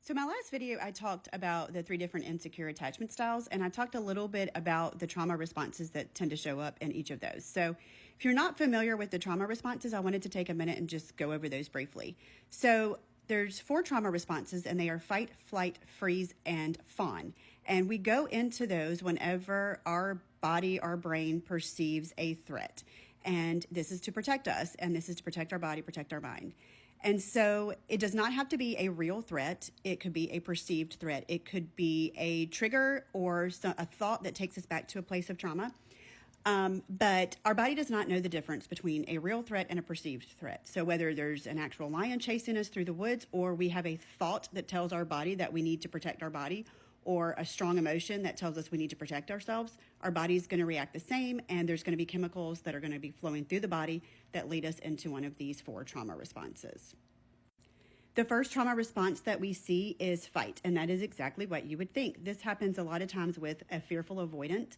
So my last video, I talked about the 3 different insecure attachment styles, and I talked a little bit about the trauma responses that tend to show up in each of those. So if you're not familiar with the trauma responses, I wanted to take a minute and just go over those briefly. So there's 4 trauma responses, and they are fight, flight, freeze, and fawn. And we go into those whenever our body, our brain perceives a threat. And this is to protect us, and this is to protect our body, protect our mind. And so it does not have to be a real threat. It could be a perceived threat. It could be a trigger or a thought that takes us back to a place of trauma. But our body does not know the difference between a real threat and a perceived threat. So whether there's an actual lion chasing us through the woods, or we have a thought that tells our body that we need to protect our body, or a strong emotion that tells us we need to protect ourselves, our body's going to react the same, and there's going to be chemicals that are going to be flowing through the body that lead us into one of these 4 trauma responses. The first trauma response that we see is fight, and that is exactly what you would think. This happens a lot of times with a fearful avoidant,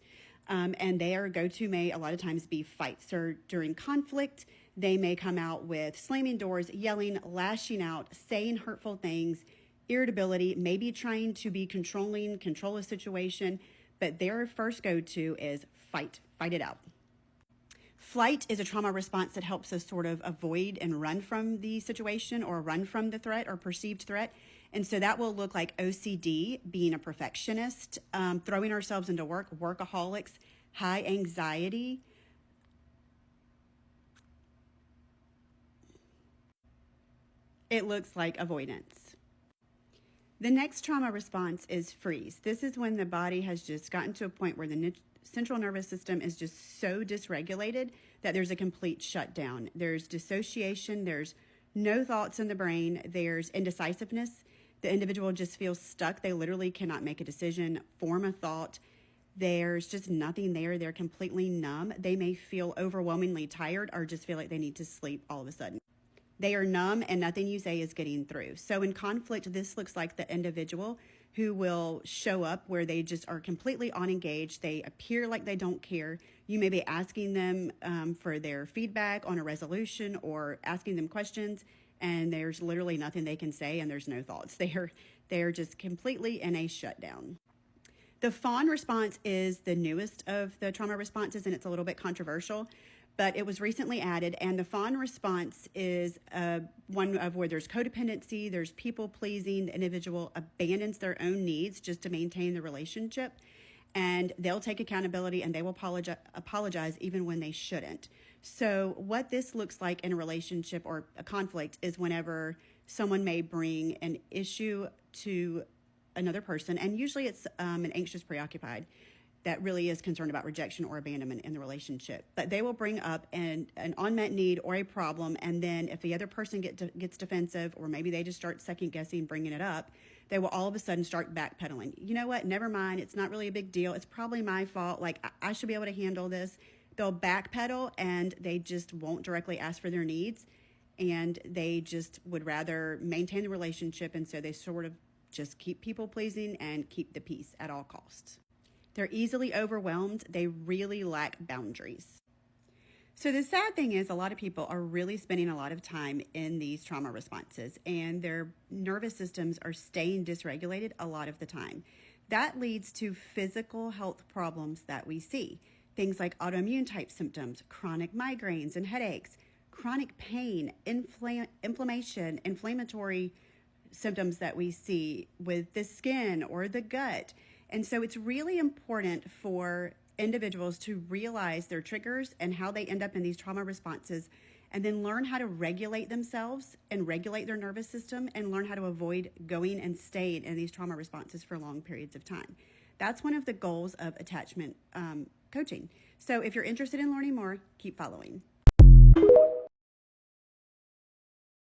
and their go-to may a lot of times be fight. So during conflict, they may come out with slamming doors, yelling, lashing out, saying hurtful things, irritability, maybe trying to be controlling, control a situation, but their first go-to is fight it out. Flight is a trauma response that helps us sort of avoid and run from the situation or run from the threat or perceived threat. And so that will look like OCD, being a perfectionist, throwing ourselves into work, workaholics, high anxiety. It looks like avoidance. The next trauma response is freeze. This is when the body has just gotten to a point where the central nervous system is just so dysregulated that there's a complete shutdown. There's dissociation, there's no thoughts in the brain, there's indecisiveness. The individual just feels stuck. They literally cannot make a decision, form a thought. There's just nothing there. They're completely numb. They may feel overwhelmingly tired or just feel like they need to sleep all of a sudden. They are numb and nothing you say is getting through. So in conflict, this looks like the individual who will show up where they just are completely unengaged. They appear like they don't care. You may be asking them for their feedback on a resolution or asking them questions, and there's literally nothing they can say, and there's no thoughts. They're just completely in a shutdown. The fawn response is the newest of the trauma responses, and it's a little bit controversial, but it was recently added. And the fawn response is one of where there's codependency, there's people pleasing, the individual abandons their own needs just to maintain the relationship, and they'll take accountability and they will apologize even when they shouldn't. So what this looks like in a relationship or a conflict is whenever someone may bring an issue to another person, and usually it's an anxious preoccupied that really is concerned about rejection or abandonment in the relationship. But they will bring up an unmet need or a problem, and then if the other person gets defensive, or maybe they just start second guessing bringing it up, they will all of a sudden start backpedaling. You know what? Never mind. It's not really a big deal. It's probably my fault. Like, I should be able to handle this. They'll backpedal, and they just won't directly ask for their needs, and they just would rather maintain the relationship, and so they sort of just keep people pleasing and keep the peace at all costs. They're easily overwhelmed. They really lack boundaries. So the sad thing is a lot of people are really spending a lot of time in these trauma responses, and their nervous systems are staying dysregulated a lot of the time. That leads to physical health problems that we see. Things like autoimmune type symptoms, chronic migraines and headaches, chronic pain, inflammation, inflammatory symptoms that we see with the skin or the gut. And so it's really important for individuals to realize their triggers and how they end up in these trauma responses, and then learn how to regulate themselves and regulate their nervous system, and learn how to avoid going and staying in these trauma responses for long periods of time. That's one of the goals of attachment coaching. So if you're interested in learning more, keep following.